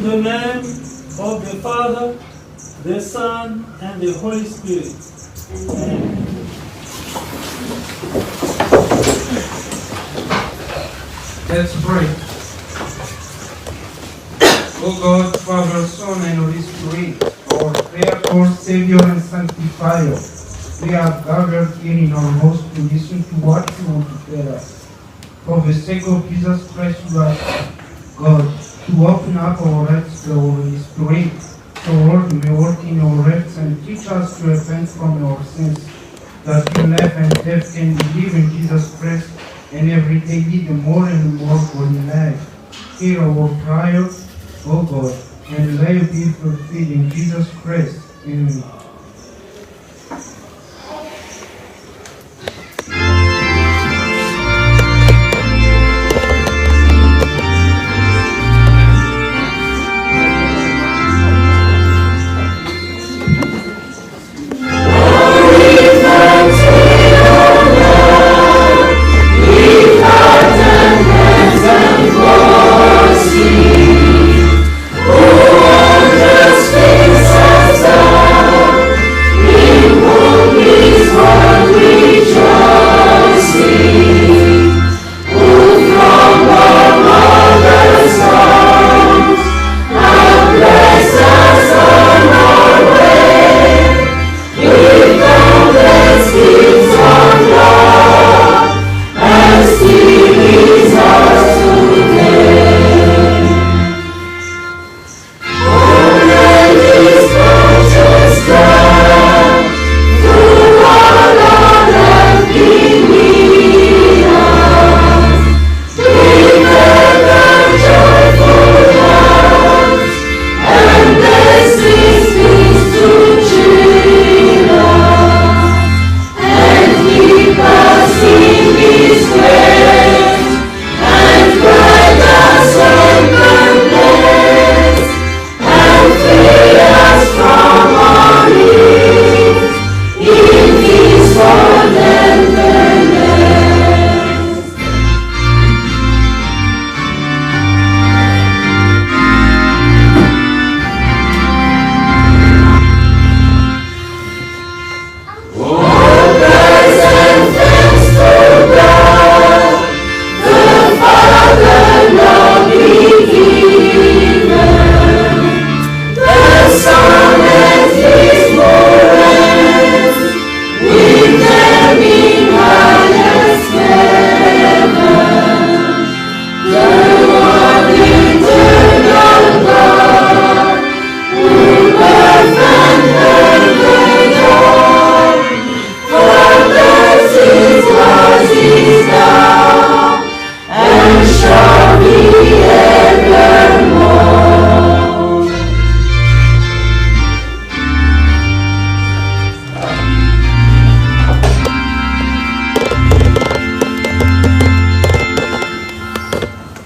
In the name of the Father, the Son, and the Holy Spirit. Amen. Let's pray. O God, Father, Son, and Holy Spirit, our Creator, Savior, and Sanctifier, we are gathered here in our house to listen to what you want to tell us. For the sake of Jesus Christ, we ask God to open up our hearts to the Holy Spirit, so Lord may work in our hearts and teach us to repent from our sins, that in life and death can believe in Jesus Christ and every day lead a more and more holy life. Hear our prayer, O God, and let it be fulfilled in Jesus Christ. Amen.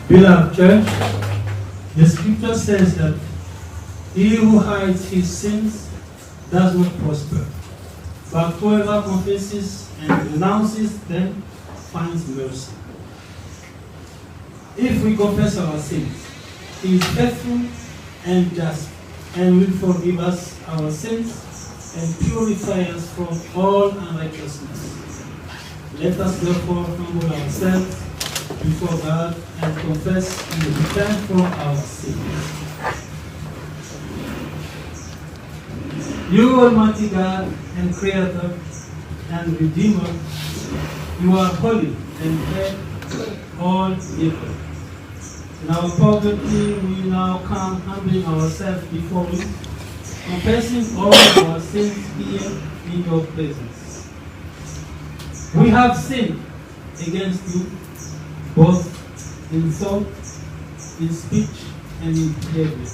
Beloved church, the scripture says that he who hides his sins does not prosper, but whoever confesses and renounces them finds mercy. If we confess our sins, he is faithful and just and will forgive us our sins and purify us from all unrighteousness. Let us therefore humble ourselves before God and confess and repent from our sins. You, Almighty God and Creator and Redeemer, you are holy and hate all evil. In our poverty, we now come humbling ourselves before you, confessing all our sins here in your presence. We have sinned against you, both in thought, in speech, and in behavior.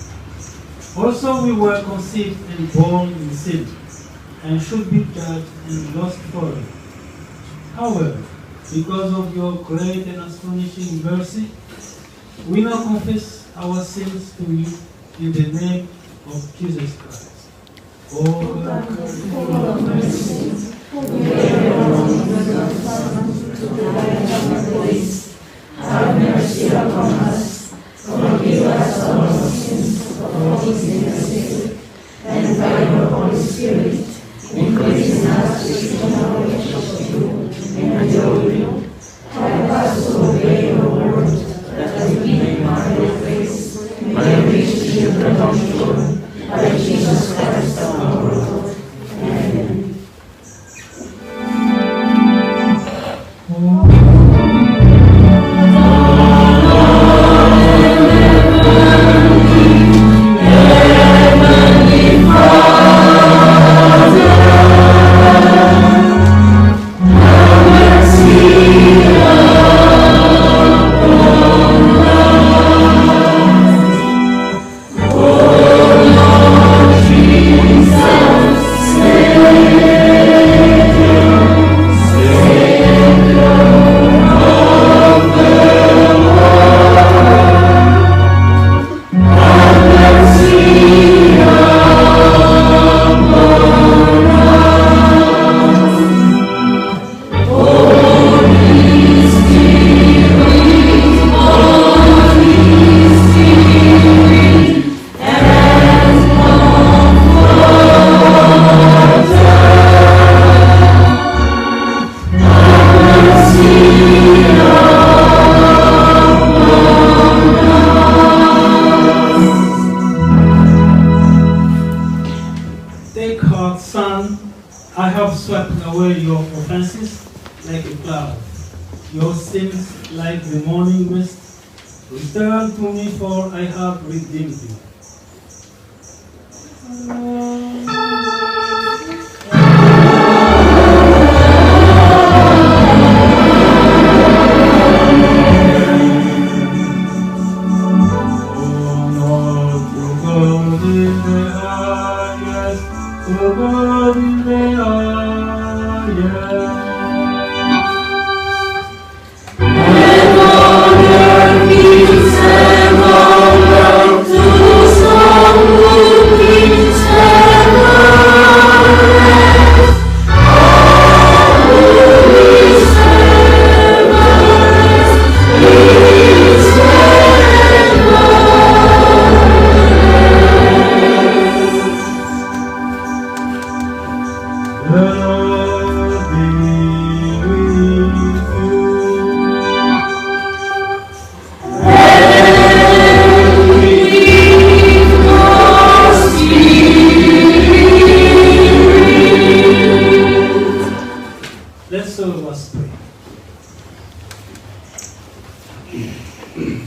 Also, we were conceived and born in sin, and should be judged and lost forever. However, because of your great and astonishing mercy, we now confess our sins to you in the name of Jesus Christ. Oh God, full of mercy, have mercy upon us, forgive us our sins, by Jesus Christ our Lord. Amen. Your sins like the morning mist. Return to me, for I have redeemed you.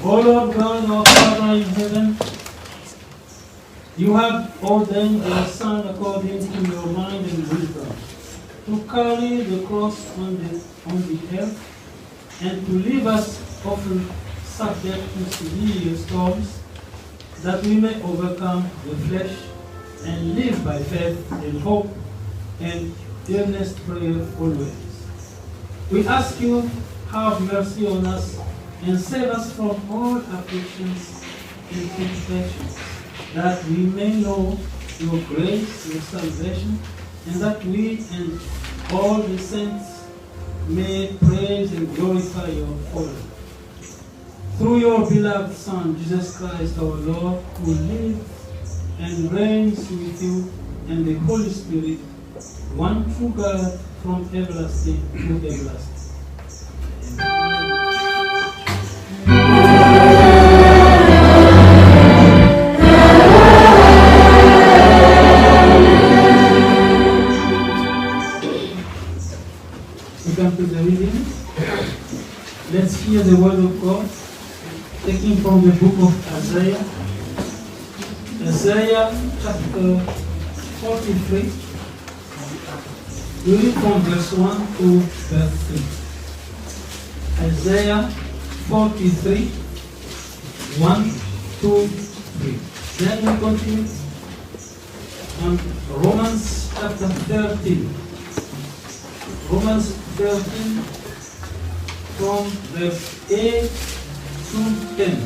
O Lord God, our Father in heaven, you have ordained your Son according to your mind and wisdom to carry the cross on the earth and to leave us often subject to severe storms, that we may overcome the flesh and live by faith and hope and earnest prayer always. We ask you, have mercy on us and save us from all afflictions and temptations, that we may know your grace, your salvation, and that we and all the saints may praise and glorify your holy. Through your beloved Son, Jesus Christ our Lord, who lives and reigns with you and the Holy Spirit, one true God, from everlasting to everlasting. We come to the reading. Let's hear the word of God, taken from the book of Isaiah. Isaiah chapter 43. We read from verse 1 to verse 3. Isaiah 43, 1, 2, 3. Then we continue on Romans chapter 13. Romans 13 from verse 8 to 10.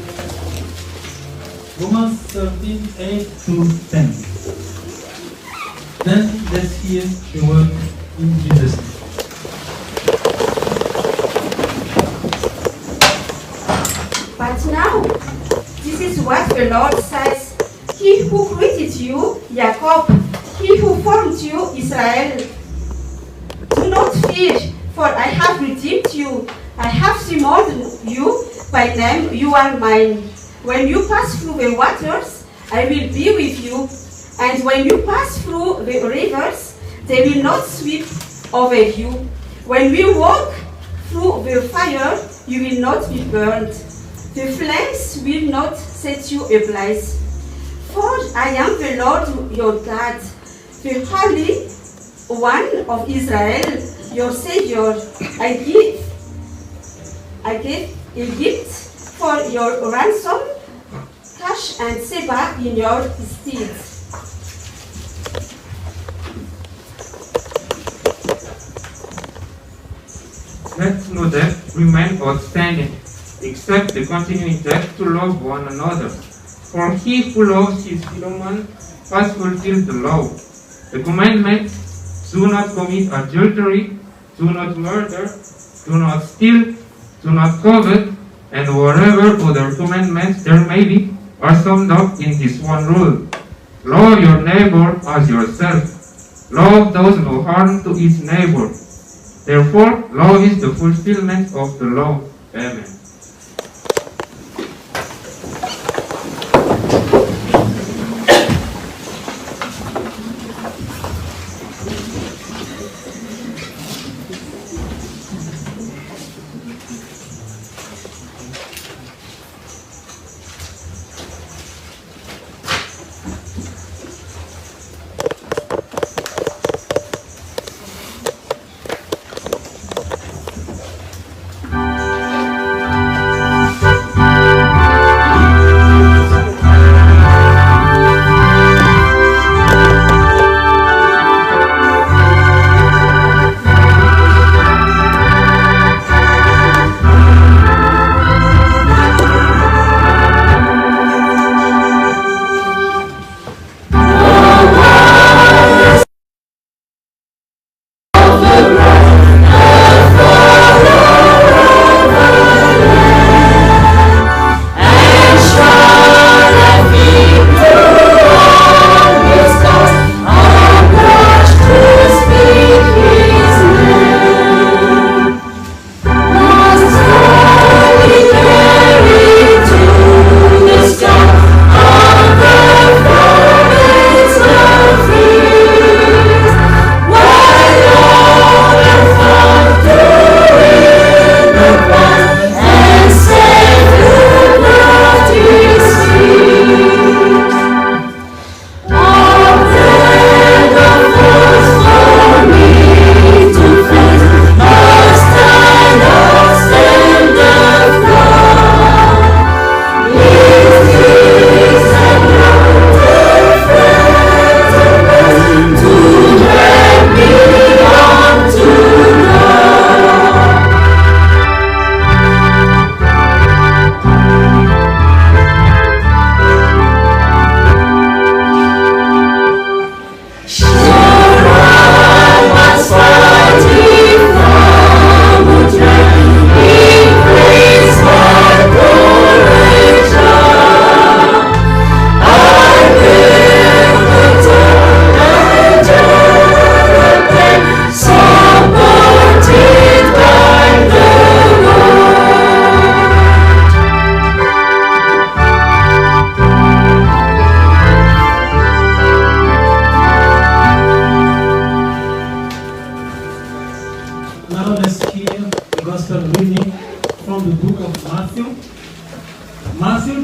Romans 13, 8 to 10. Then let's hear the word in Jesus' name. But now, this is what the Lord says. He who created you, Jacob, he who formed you, Israel. Do not fear, for I have redeemed you. I have summoned you by name, you are mine. When you pass through the waters, I will be with you, and when you pass through the rivers, they will not sweep over you. When we walk through the fire, you will not be burned. The flames will not set you ablaze. For I am the Lord your God, the Holy One of Israel, your Savior. I gave Egypt for your ransom, Cash and Seba in your stead. Let no debt remain outstanding, except the continuing debt to love one another. For he who loves his fellow man has fulfilled the law. The commandment, do not commit adultery, do not murder, do not steal, do not covet, and whatever other commandments there may be, are summed up in this one rule. Love your neighbor as yourself. Love does no harm to its neighbor. Therefore, love is the fulfillment of the law. Amen.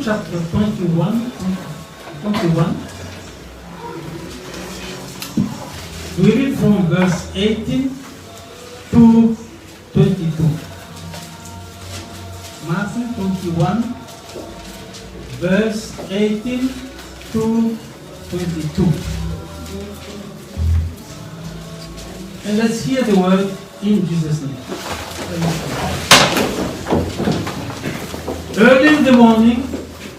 chapter 21. We read from verse 18 to 22. Matthew 21, verse 18 to 22. And let's hear the word in Jesus' name. Early in the morning,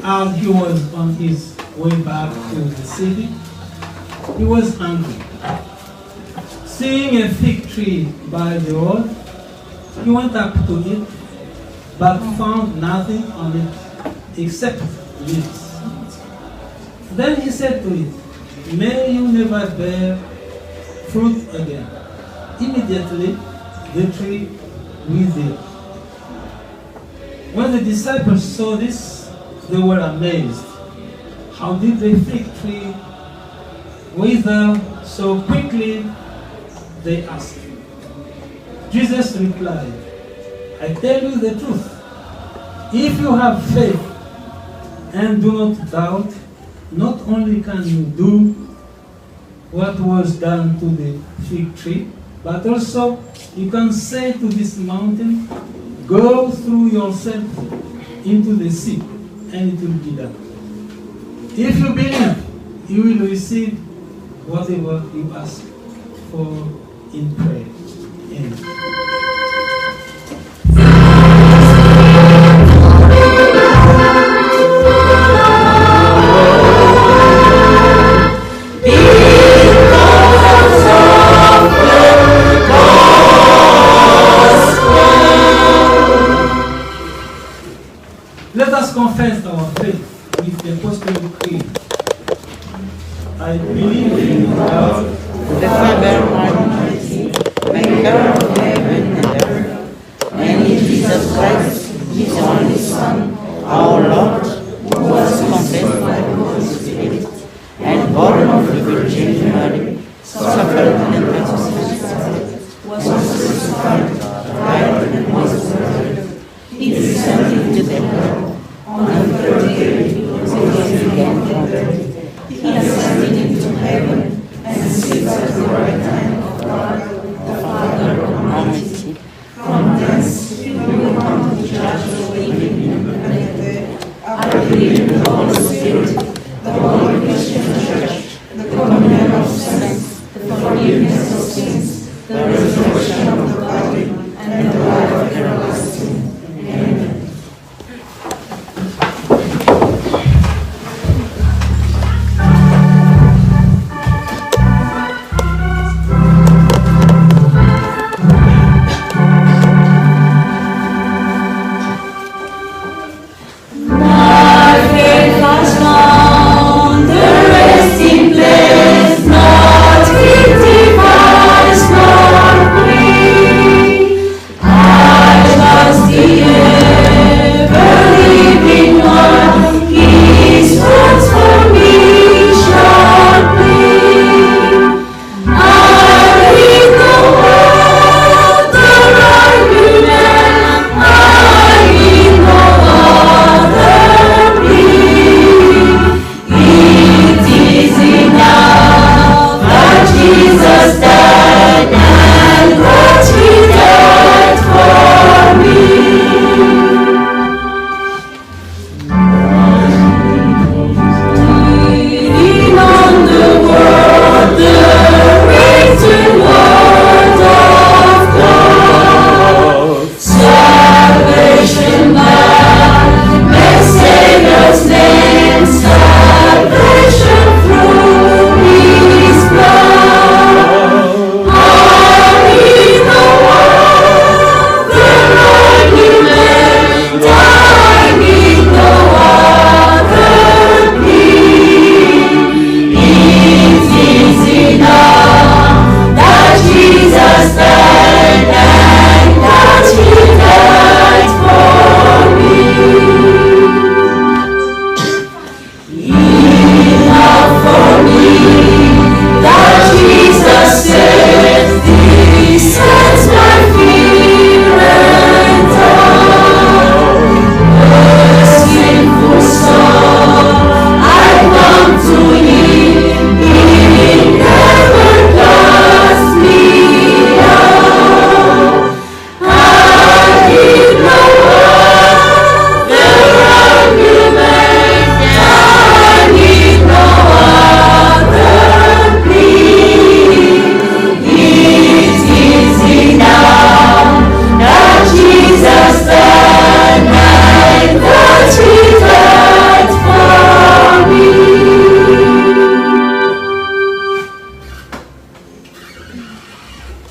as he was on his way back to the city, he was hungry. Seeing a fig tree by the road, he went up to it, but found nothing on it except leaves. Then he said to it, "May you never bear fruit again." Immediately, the tree withered. When the disciples saw this, they were amazed. how did the fig tree wither so quickly? They asked. Jesus replied, I tell you the truth. If you have faith and do not doubt, not only can you do what was done to the fig tree, but also you can say to this mountain, go through yourself into the sea, and it will be done. If you believe, you will receive whatever you ask for in prayer. Amen. Let us confess our faith with the Apostolic Creed. I believe in God, the Father Almighty, maker of heaven and earth, and in Jesus Christ, his only Son, our Lord, who was conceived by the Holy Spirit, and born of the Virgin Mary, suffered and was crucified, died and was buried. He descended into the hell. On the third day, he rose again from the dead. He ascended into heaven and sits at the right hand of God, the Father Almighty. From thence he will come to judge the living and the dead. I believe in the Holy Spirit, the Holy Christian Church, the communion of saints, the forgiveness of sins, the resurrection of the body, and the life everlasting. Amen.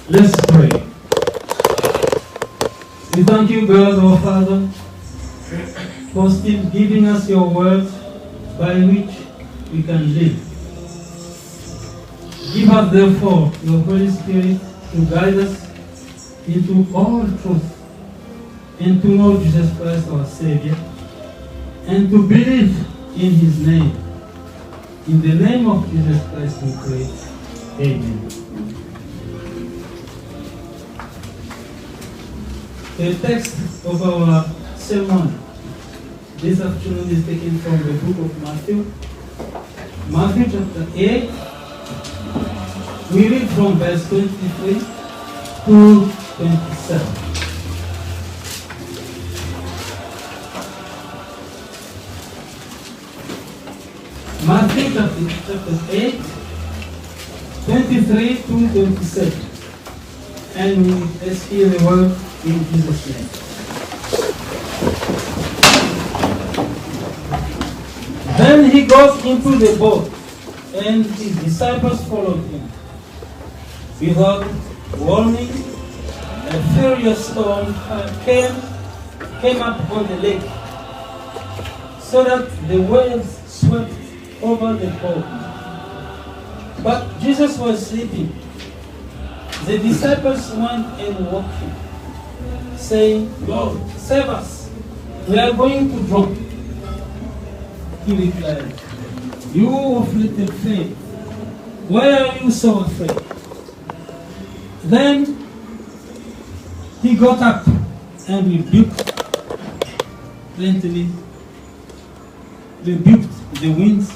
Let's pray. We thank you, God, our Father, for still giving us your word by which we can live. Give us, therefore, your Holy Spirit to guide us into all truth and to know Jesus Christ, our Savior, and to believe in his name In the name of Jesus Christ we pray. Amen. The text of our sermon this afternoon is taken from the book of Matthew. Matthew chapter 8. We read from verse 23 to 27. Matthew chapter 8, 23 to 27. And let's hear the word in Jesus' name. Then he goes into the boat, and his disciples followed him. Without warning, a furious storm came up on the lake, so that the waves swept over the boat. But Jesus was sleeping. The disciples went and woke him, saying, "Lord, save us, we are going to drown." He replied, "You of little faith, why are you so afraid?" Then he got up and rebuked the winds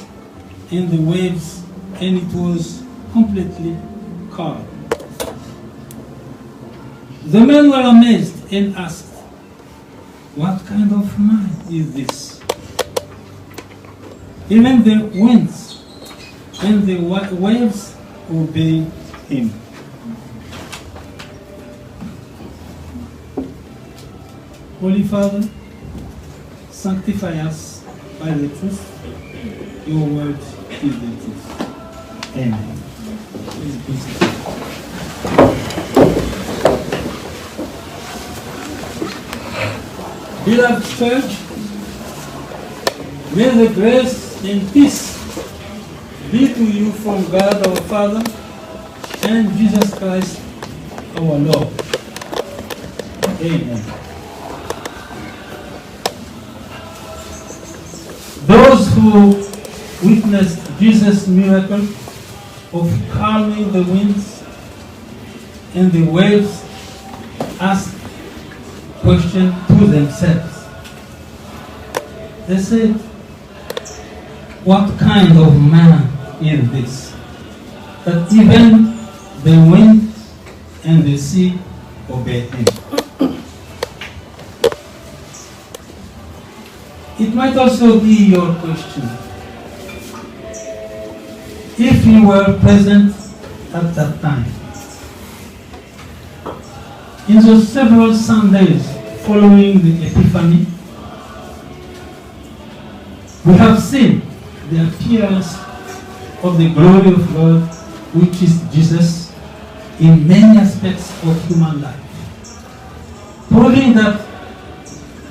and the waves, and it was completely calm. The men were amazed and asked, "What kind of man is this? Even the winds and the waves obey him." Holy Father, sanctify us by the truth. Your word is the truth. Amen. Please be seated. Beloved church, may the grace and peace be to you from God our Father and Jesus Christ our Lord. Amen. Those who witnessed Jesus' miracle of calming the winds and the waves asked questions to themselves. They said, "What kind of man is this, that even the wind and the sea obey him?" It might also be your question. If you were present at that time, in the several Sundays following the Epiphany, we have seen the appearance of the glory of God, which is Jesus, in many aspects of human life, proving that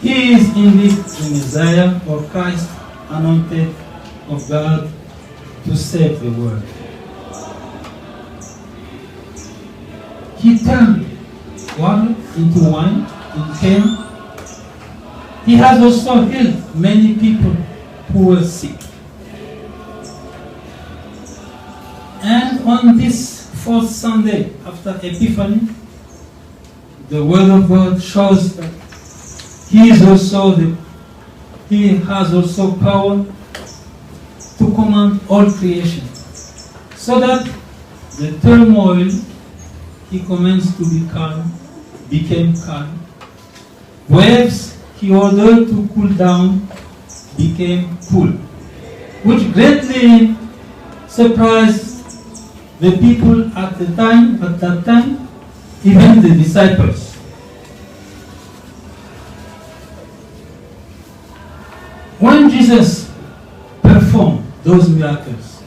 he is indeed the Messiah or Christ, anointed of God to save the world. He turned water into wine in Cana. He has also healed many people who were sick. And on this fourth Sunday after Epiphany, the Word of God shows that He has also power to command all creation, so that the turmoil He commands to be calm became calm. Waves He ordered to cool down became cool, which greatly surprised the people at that time, even the disciples. When Jesus performed those miracles,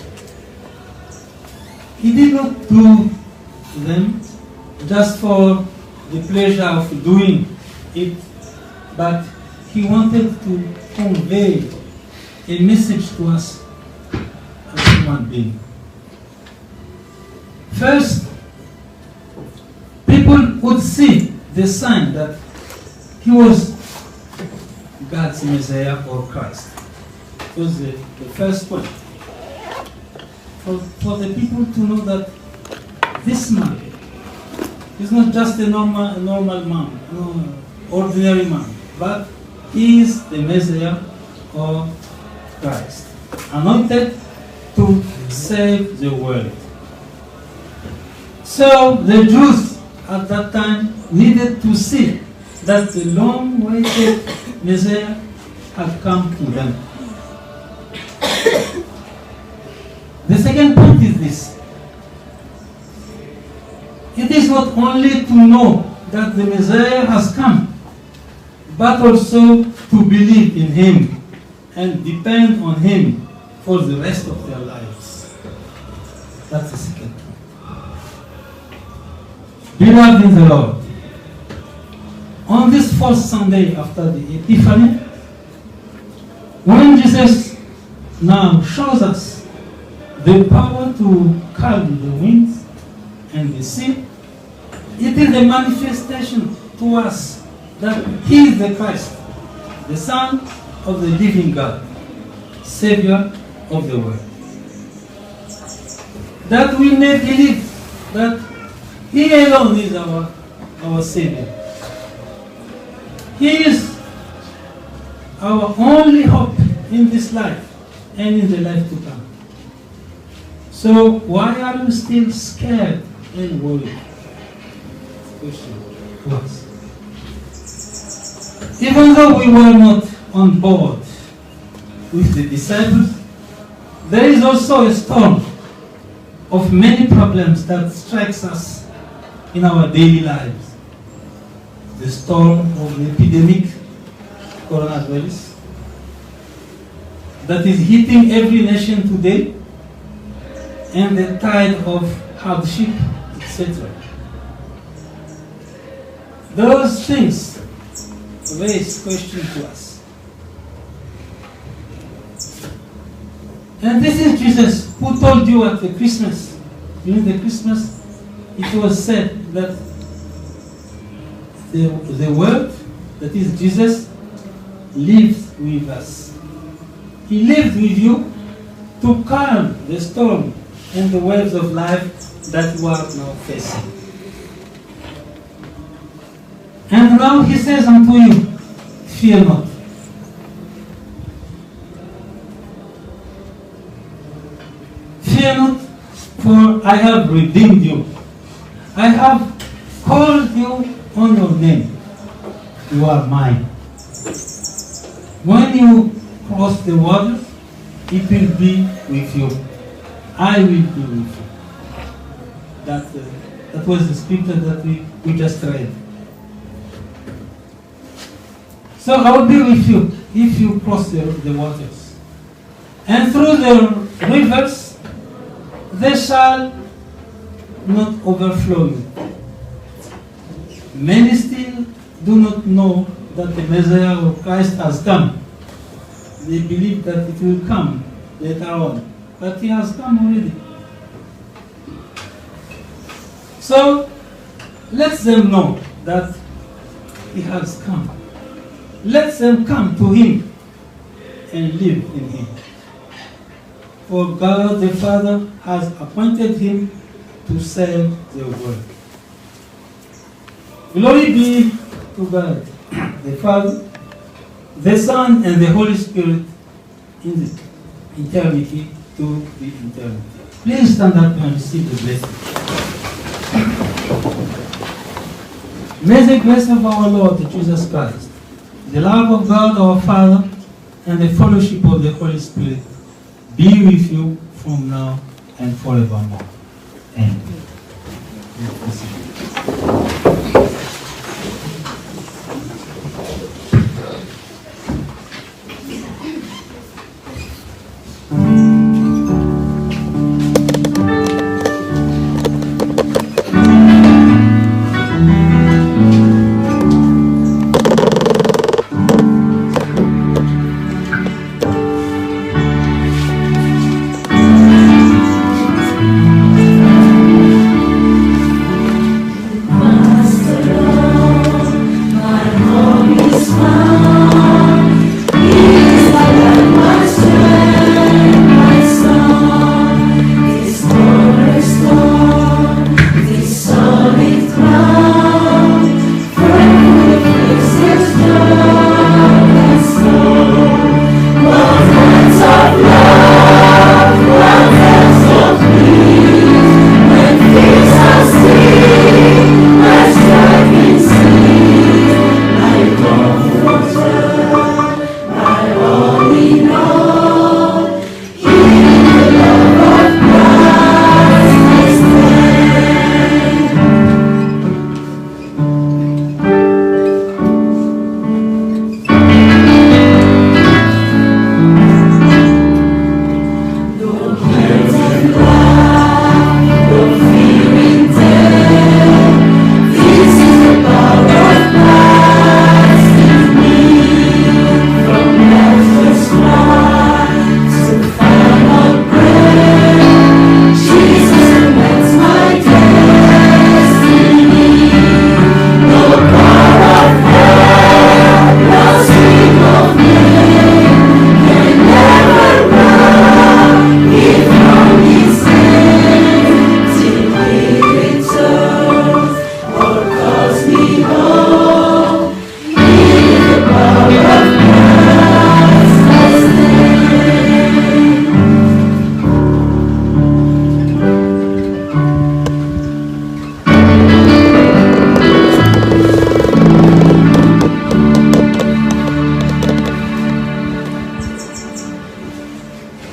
He did not do them just for the pleasure of doing it, but He wanted to convey a message to us as human beings. First, people would see the sign that He was God's Messiah or Christ. It was the first point. for the people to know that this man is not just a normal man, ordinary man, but he is the Messiah of Christ, anointed to save the world. So the Jews at that time needed to see that the long-awaited Messiah had come to them. The second point is this. It is not only to know that the Messiah has come, but also to believe in him and depend on him for the rest of their lives. That's the second point. Beloved in the Lord, on this fourth Sunday after the Epiphany, when Jesus now shows us the power to calm the winds and the sea, it is a manifestation to us that he is the Christ, the Son of the living God, Savior of the world. That we may believe that he alone is our Savior. He is our only hope in this life and in the life to come. So why are you still scared and worried? Question to us. Even though we were not on board with the disciples, there is also a storm of many problems that strikes us in our daily lives. The storm of the epidemic, coronavirus, that is hitting every nation today, and the tide of hardship, etc. Those things raise questions to us. And this is Jesus who told you at the Christmas. During the Christmas, it was said that the Word, that is Jesus, lives with us. He lives with you to calm the storm and the waves of life that you are now facing. And now he says unto you, fear not. Fear not, for I have redeemed you. I have called you on your name. You are mine. When you cross the waters, it will be with you. I will be with you. That was the scripture that we just read. So I will be with you if you cross the waters. And through the rivers, they shall not overflow you. Many still do not know that the Messiah of Christ has come. They believe that it will come later on, but he has come already. So let them know that he has come. Let them come to him and live in him. For God the Father has appointed him to save the world. Glory be to God, the Father, the Son, and the Holy Spirit in the eternity to the eternity. Please stand up and receive the blessing. May the grace of our Lord Jesus Christ, the love of God our Father, and the fellowship of the Holy Spirit be with you from now and forevermore. Amen.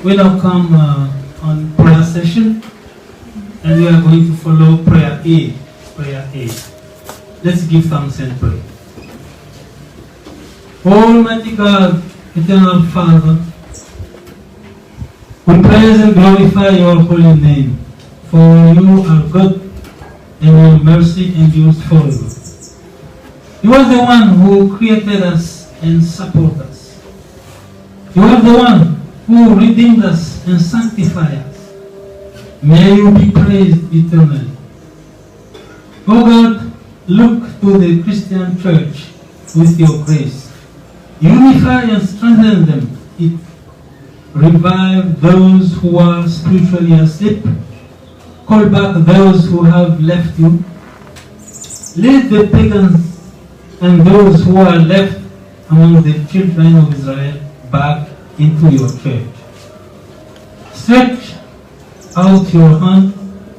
We now come on prayer session, and we are going to follow prayer A. Prayer A. Let's give thanks and pray. Almighty God, eternal Father, we praise and glorify your holy name, for you are good and your mercy endures forever. You are the one who created us and supported us. You are the one who redeemed us and sanctified us. May you be praised eternally. O God, look to the Christian church with your grace. Unify and strengthen them. Revive those who are spiritually asleep. Call back those who have left you. Lead the pagans and those who are left among the children of Israel back into your church. Stretch out your hand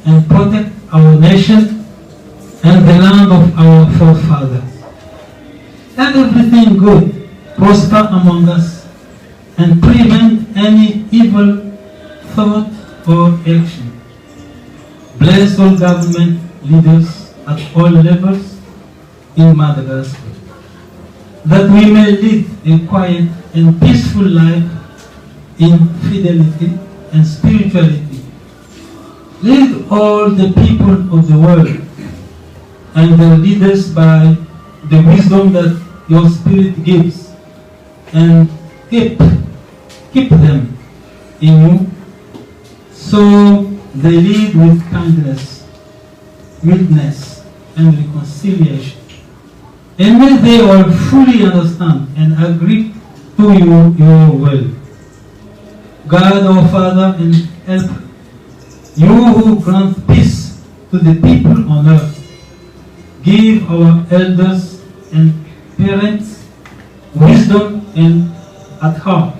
and protect our nation and the land of our forefathers. Let everything good prosper among us and prevent any evil thought or action. Bless all government leaders at all levels in Madagascar, that we may lead a quiet and peaceful life in fidelity and spirituality. Lead all the people of the world and their leaders by the wisdom that your Spirit gives, and keep them in you, so they lead with kindness, mildness, and reconciliation. And may they all fully understand and agree to you, your will. God our Father and help, you who grant peace to the people on earth, give our elders and parents wisdom and at heart,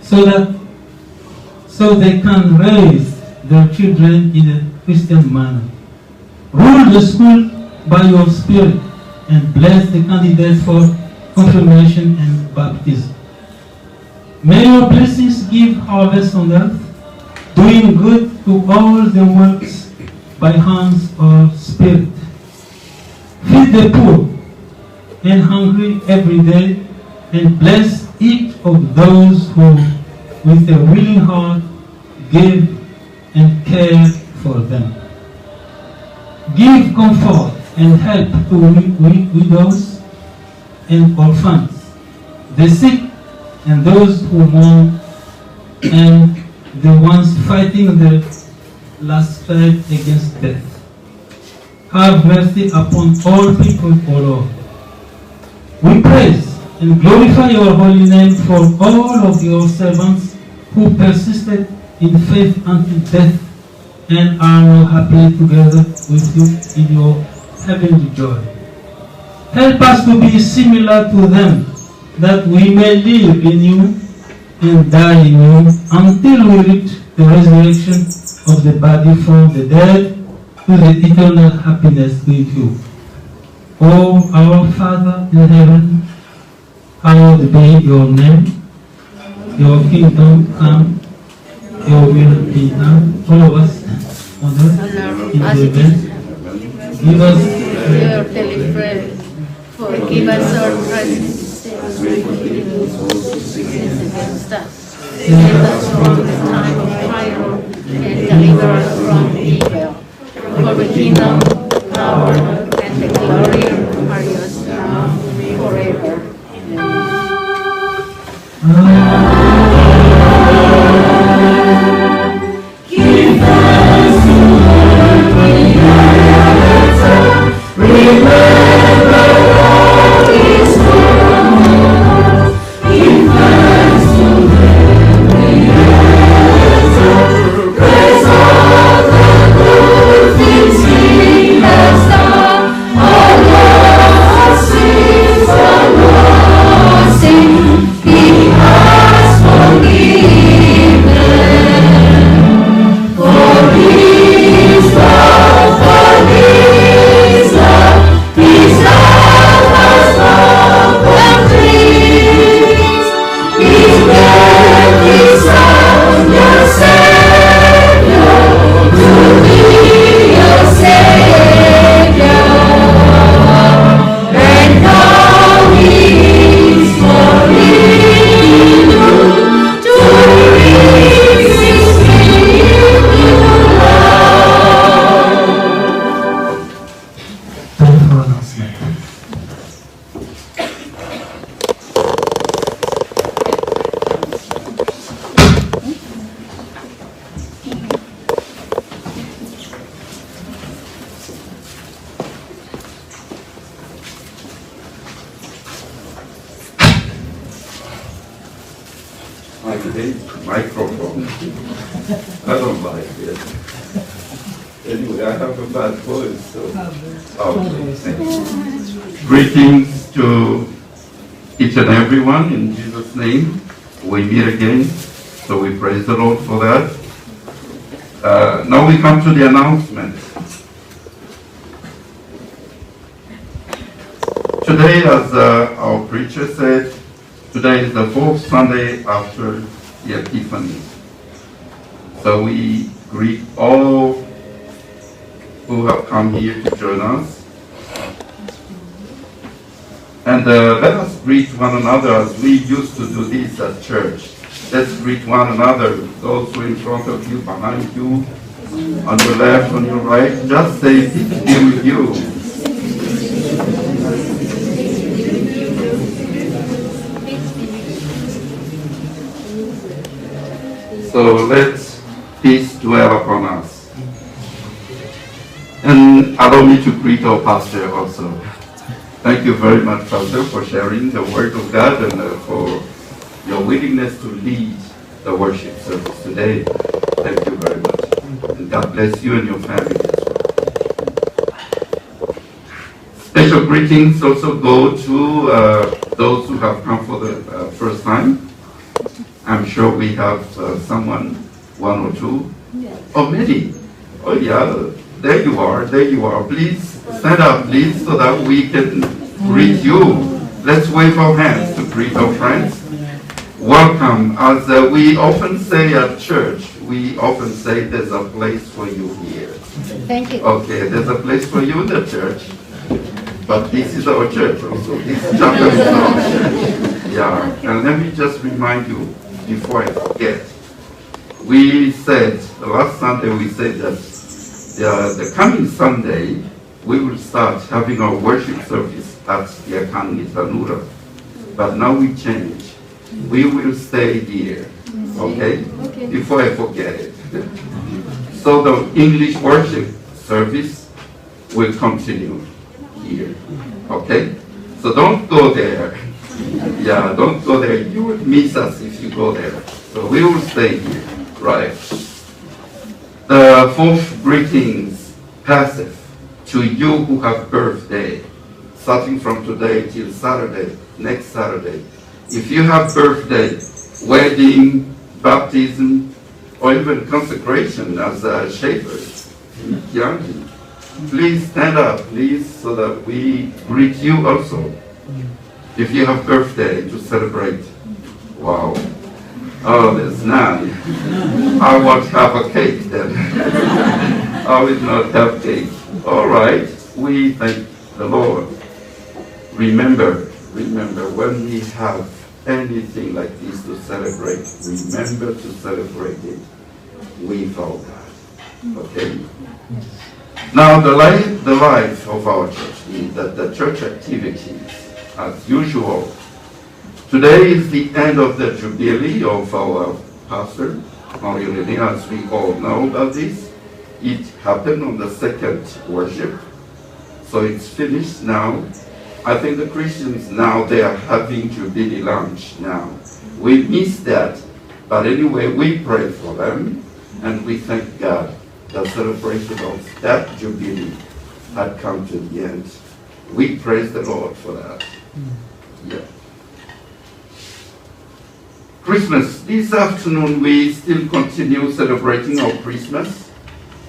so they can raise their children in a Christian manner. Rule the school by your Spirit and bless the candidates for confirmation and baptism. May your blessings give harvest on earth, doing good to all the works by hands or spirit. Feed the poor and hungry every day, and bless each of those who, with a willing heart, give and care for them. Give comfort and help to widows and orphans, the sick and those who mourn, and the ones fighting the last fight against death. Have mercy upon all people, O Lord. We praise and glorify your holy name for all of your servants who persisted in faith until death and are now happily together with you in your heavenly joy. Help us to be similar to them, that we may live in you and die in you until we reach the resurrection of the body from the dead to the eternal happiness with you. O our Father in heaven, hallowed be your name. Your kingdom come, your will be done. All of us on earth in heaven. Give us your daily bread. Forgive us our trespasses, as we forgive those who sin against us. Save us from the time of trial, and deliver us from evil. For the kingdom, power, and the glory are yours now and forever. Give thanks to Lord when you are remember all His wonders. Give thanks to Him when you praise all the good things He Hey, microphone. I don't like it. Anyway, I have a bad voice, so. Okay. Greetings to each and everyone in Jesus' name. We meet again, so we praise the Lord for that. Now we come to the announcement. Today, as our preacher said, today is the fourth Sunday after the Epiphany. So we greet all who have come here to join us. And let us greet one another as we used to do this at church. Let's greet one another, those who are in front of you, behind you, on your left, on your right. Just say, peace be with you. So let peace dwell upon us. And allow me to greet our pastor also. Thank you very much, Pastor, for sharing the word of God and for your willingness to lead the worship service today. Thank you very much. And God bless you and your family as well. Special greetings also go to those who have come for the first time. I'm sure we have someone, one or two, or many. Oh yeah, there you are, there you are. Please stand up, please, so that we can greet you. Let's wave our hands to greet our friends. Welcome. As we often say at church, we often say there's a place for you here. Thank you. Okay, there's a place for you in the church, but this is our church also. This chapter is our church. Yeah, and let me just remind you, before I forget, we said, the last Sunday we said that the coming Sunday, we will start having our worship service at the Epiphany Tanura. But now we change. We will stay here, okay? Before I forget it. So the English worship service will continue here, okay? So don't go there. Yeah, don't go there. You will miss us if you go there. So we will stay here, right? The fourth greetings, passive, to you who have birthday, starting from today till Saturday, next Saturday. If you have birthday, wedding, baptism, or even consecration as a shepherd, please stand up, please, so that we greet you also. If you have birthday to celebrate, wow. Oh, there's none. I won't have a cake then. I will not have cake. All right, we thank the Lord. Remember, when we have anything like this to celebrate, remember to celebrate it with our God. Okay? Now, the life of our church is that the church activities, as usual. Today is the end of the jubilee of our pastor, Marie-René, as we all know about this. It happened on the second worship, so it's finished now. I think the Christians now, they are having jubilee lunch now. We missed that, but anyway, we pray for them, and we thank God the celebration of that jubilee had come to the end. We praise the Lord for that. Yeah. Christmas. This afternoon we still continue celebrating our Christmas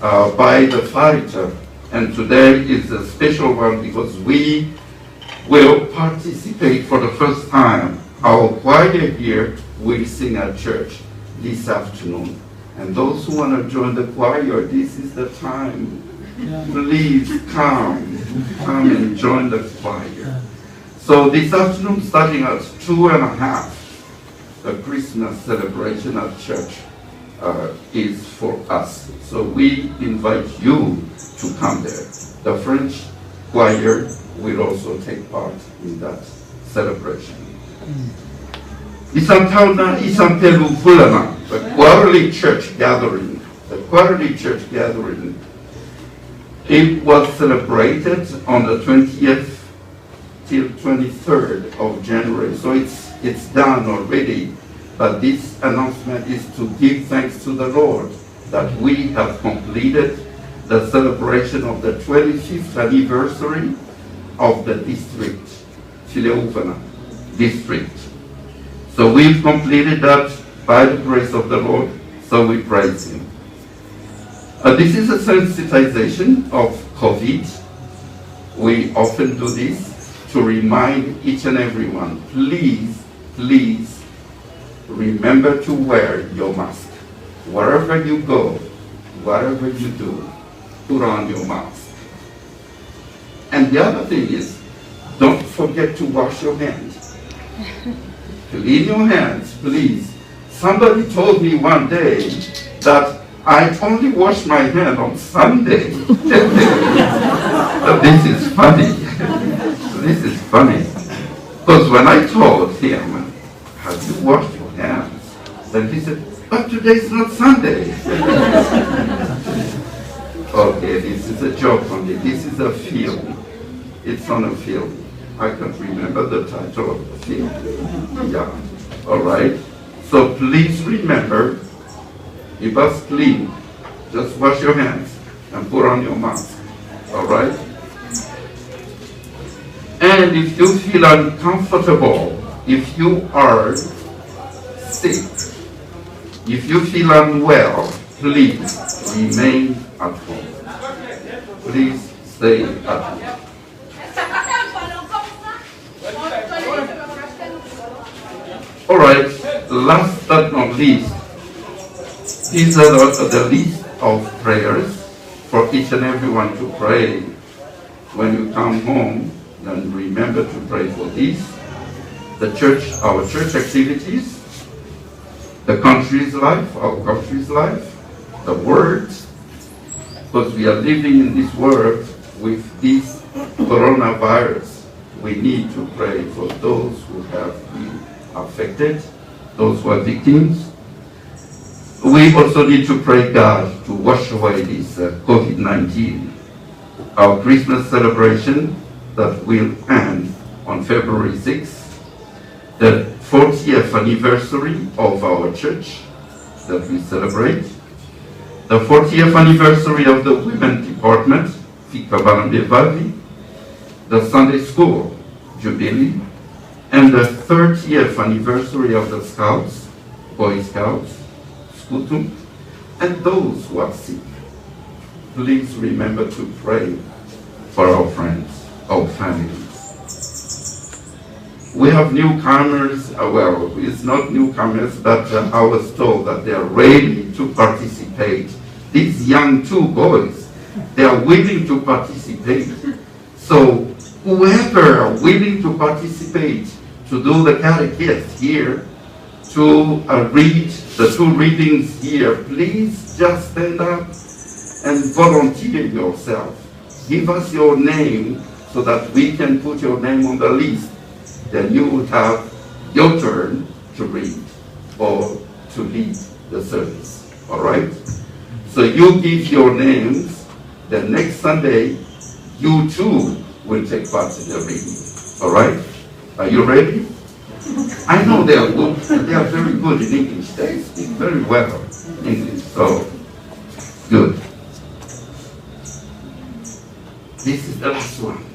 by the fighter, and today is a special one because we will participate for the first time. Our choir here will sing at church this afternoon, and those who want to join the choir, this is the time. Please come and join the choir. So this afternoon, starting at 2:30, the Christmas celebration at church is for us. So we invite you to come there. The French choir will also take part in that celebration. The quarterly church gathering. The quarterly church gathering. It was celebrated on the 20th till 23rd of January. So it's done already. but this announcement is to give thanks to the Lord that we have completed the celebration of the 25th anniversary of the district, Chileuvana district. So we've completed that by the grace of the Lord, so we praise Him. This is a sensitization of COVID. We often do this to remind each and everyone, please, please remember to wear your mask. Wherever you go, whatever you do, put on your mask. And the other thing is, don't forget to wash your hands. Clean your hands, please. Somebody told me one day that I only wash my hand on Sunday. This is funny. This is funny. Because when I told him, have you washed your hands? Then he said, but today's not Sunday. Okay, this is a joke only. This is a film. It's on a film. I can't remember the title of the film. Yeah. All right. So please remember, keep us clean. Just wash your hands and put on your mask. All right? And if you feel uncomfortable, if you are sick, if you feel unwell, please remain at home. Please stay at home. All right, last but not least, these are the list of prayers for each and everyone to pray. When you come home, then remember to pray for this, the church, our church activities, the country's life, our country's life, the word, because we are living in this world with this coronavirus. We need to pray for those who have been affected, those who are victims. We also need to pray God to wash away this COVID-19. Our Christmas celebration that will end on February 6th, the 40th anniversary of our church that we celebrate, the 40th anniversary of the women department, the Sunday school jubilee, and the 30th anniversary of the Scouts, Boy Scouts, Scutum, and those who are sick. Please remember to pray for our friends, our families. We have newcomers, well, it's not newcomers, but I was told that they are ready to participate. These young two boys, they are willing to participate. So whoever are willing to participate, to do the catechist here, to read the two readings here, please just stand up and volunteer yourself. Give us your name so that we can put your name on the list. Then you will have your turn to read or to lead the service. All right? So you give your names. The next Sunday, you too will take part in the reading. All right? Are you ready? I know they are good. They are very good in English. They speak very well English. So, good. This is the last one.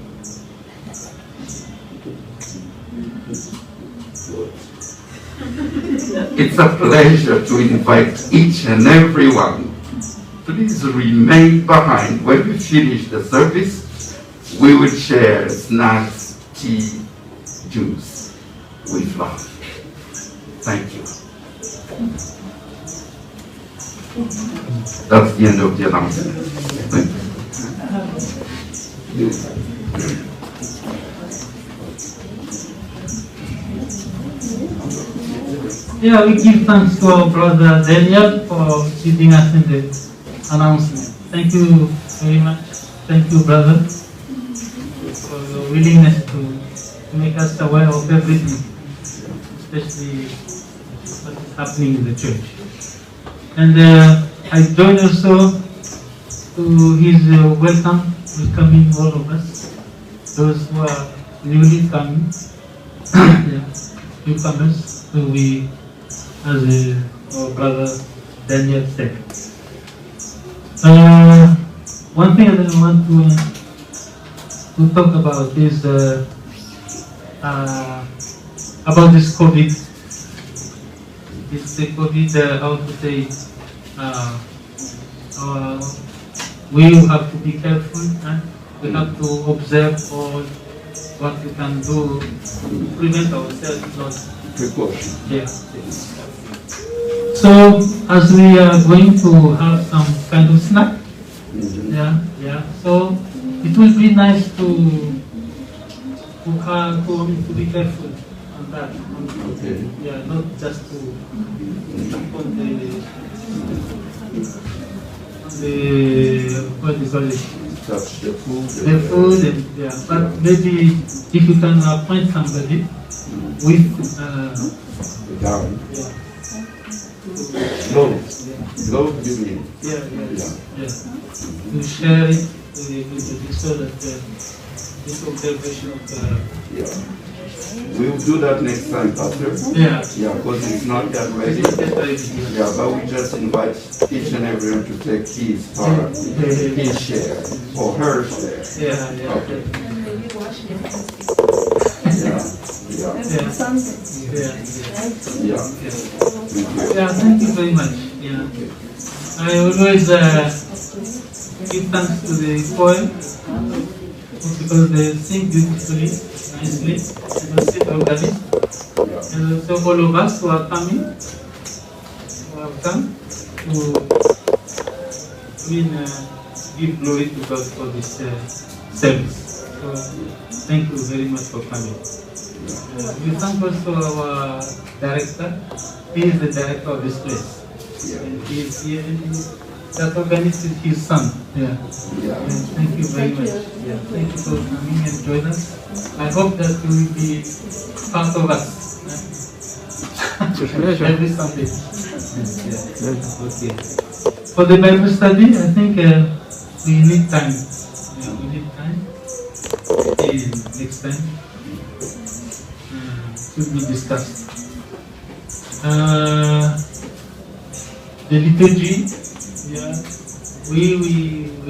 It's a pleasure to invite each and every one. Please remain behind. When we finish the service, we will share snacks, tea, juice with love. Thank you. That's the end of the announcement. Thank you. Yeah, we give thanks to our brother Daniel for leading us in the announcement. Thank you very much. Thank you, brother, for your willingness to make us aware of everything, especially what is happening in the church. And I join also to his welcoming all of us, those who are newly coming, newcomers, who we as our brother Daniel said. One thing that I want to talk about is about this COVID. It's the COVID, how to say, we have to be careful. We have to observe all what we can do to prevent ourselves not. Precaution. Yeah. So as we are going to have some kind of snack, yeah. So it will be nice to be careful on that. Okay. Yeah, not just to on the what do you call it? Touch the food. The food and yeah, but maybe if you can appoint somebody with Down. yeah. Love you mean? Yeah. To share it with the so that this observation of Yeah. We will do that next time, Pastor. yeah. Yeah, because it's not yet ready. Yeah, but we just invite each and everyone to take his part, his share, or her share. Yeah. Okay. Yeah, thank you very much. Yeah. I always give thanks to the choir because they sing beautifully, nicely, and also the organist, and also all of us who are coming, who have come to give glory to God for this service. So thank you very much for coming. We thank also our director. He is the director of this place. And he is here, and that organist is his son. Yeah. And thank you very much. Yeah. Thank you for coming and joining us. I hope that you will be part of us. Every Sunday. Okay. For the Bible study, I think we need time. Yeah, we need time. Okay, next time. Should be discussed. The liturgy, yeah, we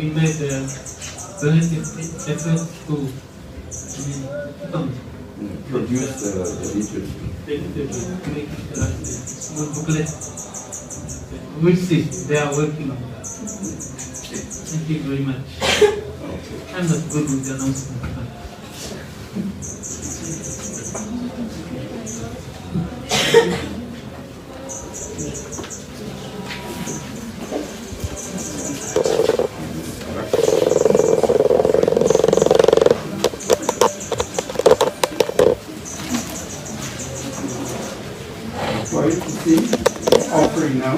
made a collective effort to Produce the liturgy. to make it like a small booklet. We'll see. They are working on that. Thank you very much. I'm not good with the announcement. Going to sing offering now.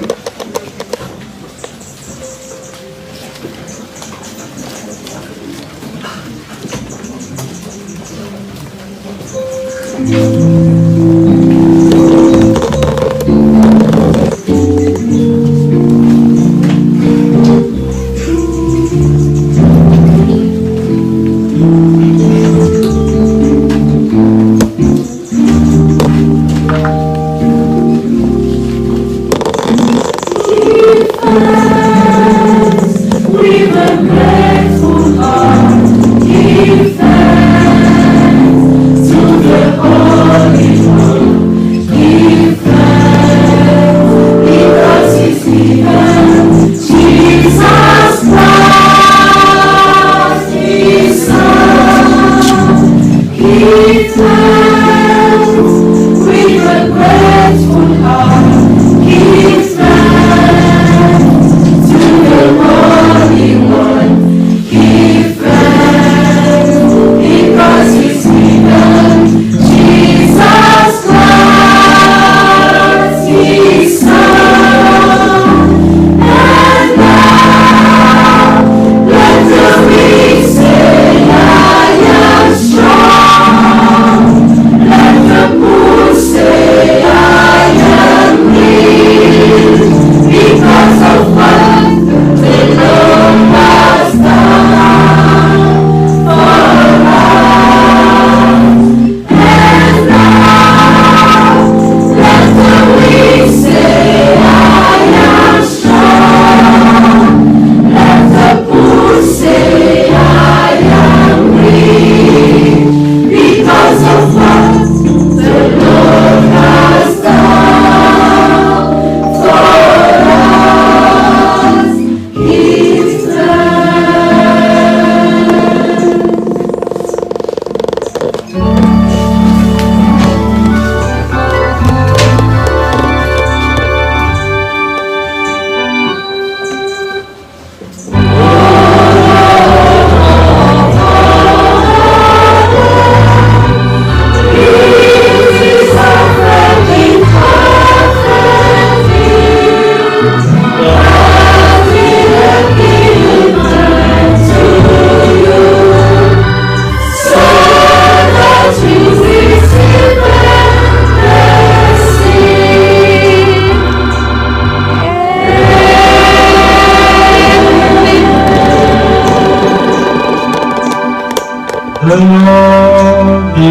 The Lord be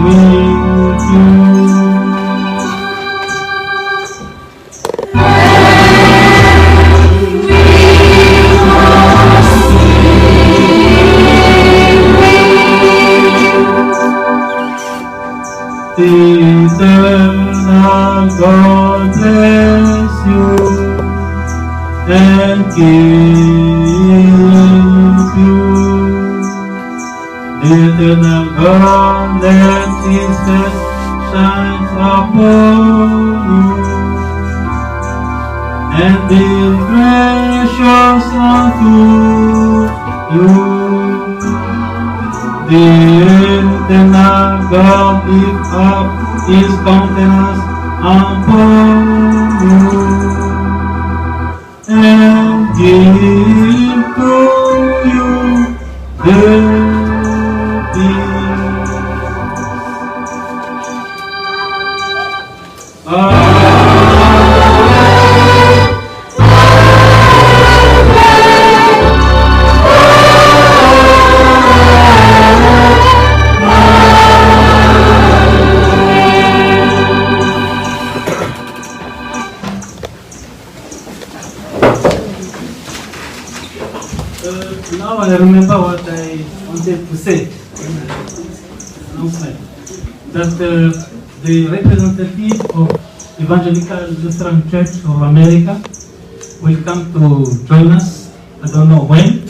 with you. Eternal God bless you and keep you. Eternal God, let His face shine upon you and be gracious unto you. The eternal God lift up His countenance upon you and give to you the peace. Now I remember what I wanted to say in the announcement. That the representative of Evangelical Lutheran Church of America will come to join us. I don't know when.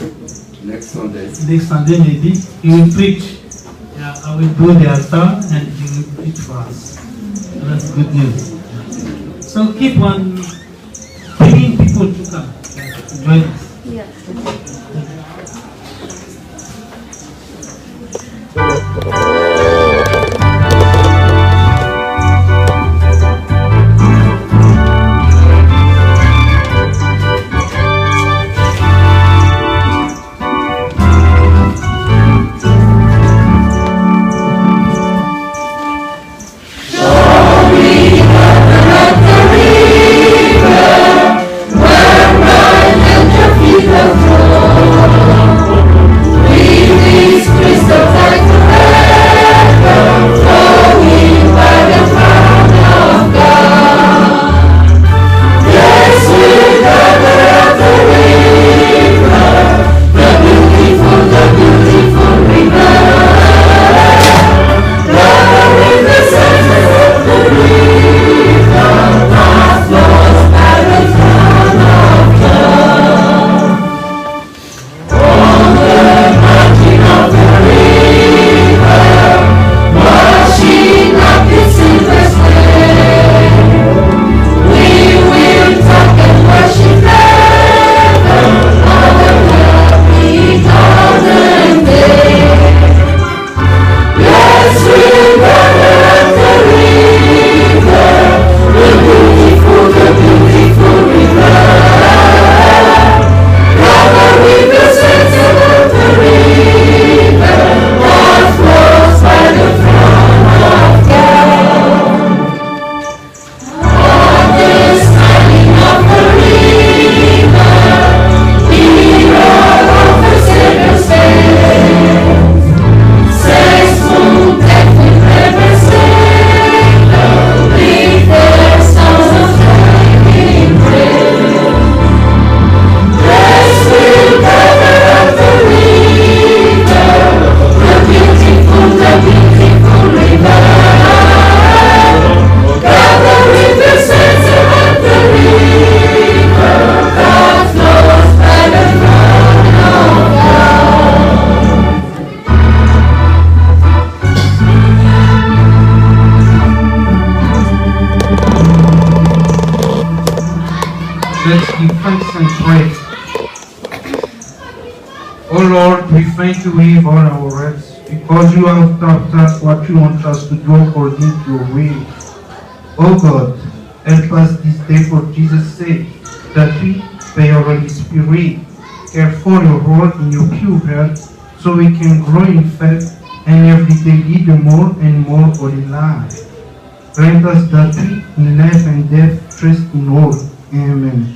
Next Sunday. Next Sunday maybe. He will preach. Yeah, I will do the altar and he will preach for us. So that's good news. So keep on bringing people to come to join us. Yeah. Let's give thanks and praise. Oh Lord, we thank you with all our hearts because you have taught us what you want us to do according to your will. Oh God, help us this day for Jesus' sake, that we, by your Holy Spirit, care for your word in your pure heart, so we can grow in faith and every day lead a more and more holy life. Grant us that we, in life and death, trust in all. Amen.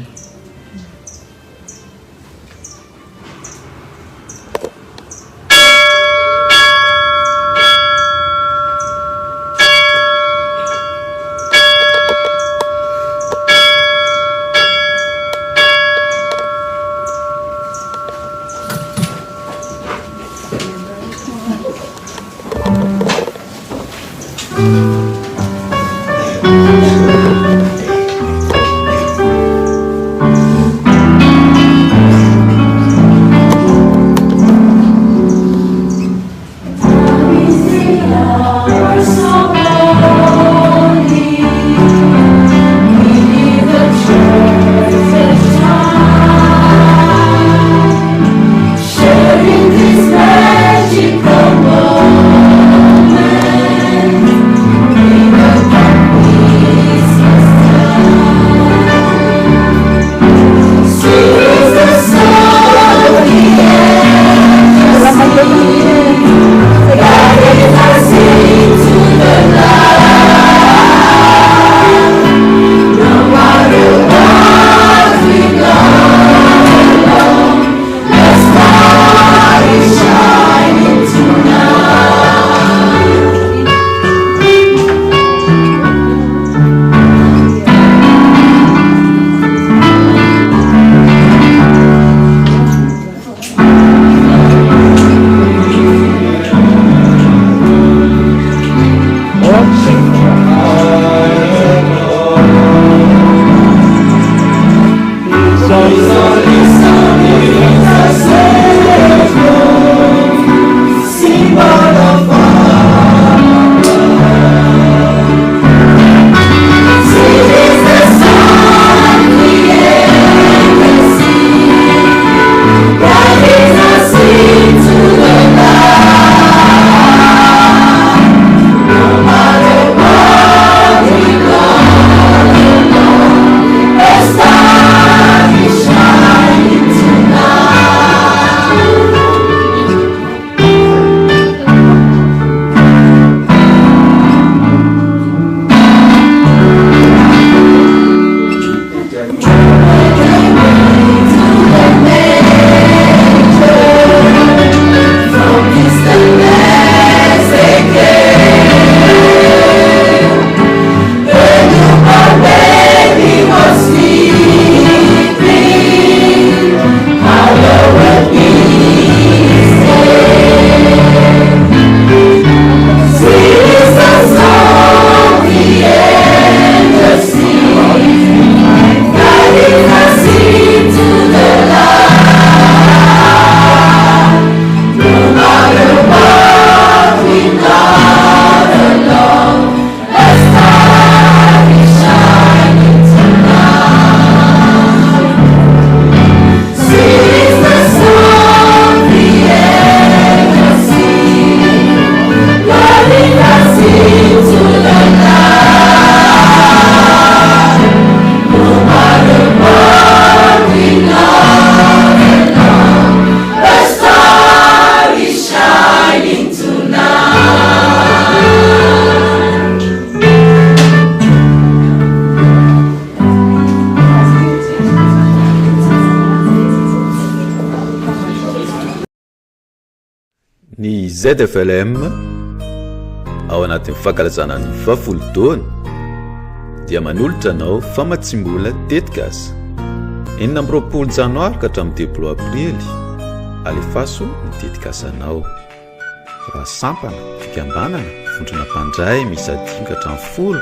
Ny FLM ao anatin'ny fankalazana ny 20 taona dia manolotra anao famatsimbola tetikasa 9 janoary ka hatramin'ny 10 aprily alefaso ny tetikasanao raha sampana fikambanana vondrona mpandray misy 5 ka hatramin'ny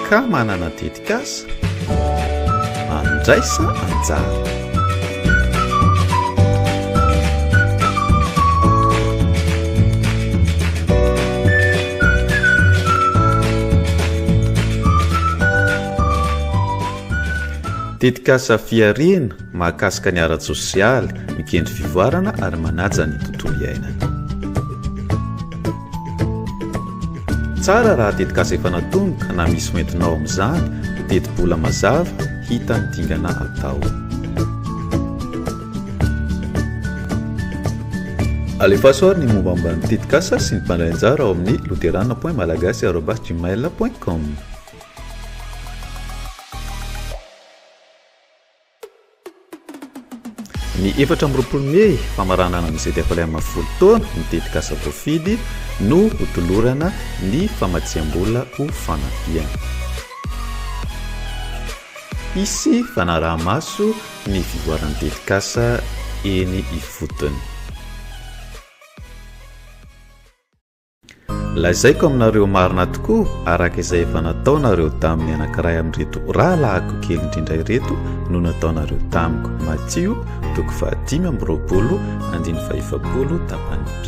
10 ka manana tetikasa andraisa anjara. Tetikasa fiarina mahakasika ny ara-tsosialy mikendry fivoarana ary manaja ny tontolo iainana. Tsara raha tetikasa efa natonga na misy mentinao amin'izany teti-bola mazava hita ny dingana atao. Alefaso ary ny mombamomba ny tetikasa sy ny mpandray anjara ao amin'ny Loterana-Malagasy@gmail.com. Ny 14 Mey famaranana ny FLM 10 taona ny tetikasa profidy no hotolorana ny famatsiam-bola ho fanafiana. Isy fanaraha-maso ny fivoaran'ny tetikasa eny ifotony. Lazaiko aminareo marina tokoa araka izay efa nataonareo tamin'ny anankiray amin'ireto rahalahako kely indrindra ireto no nataonareo tamiko. Matthieu 5:20 tapany P.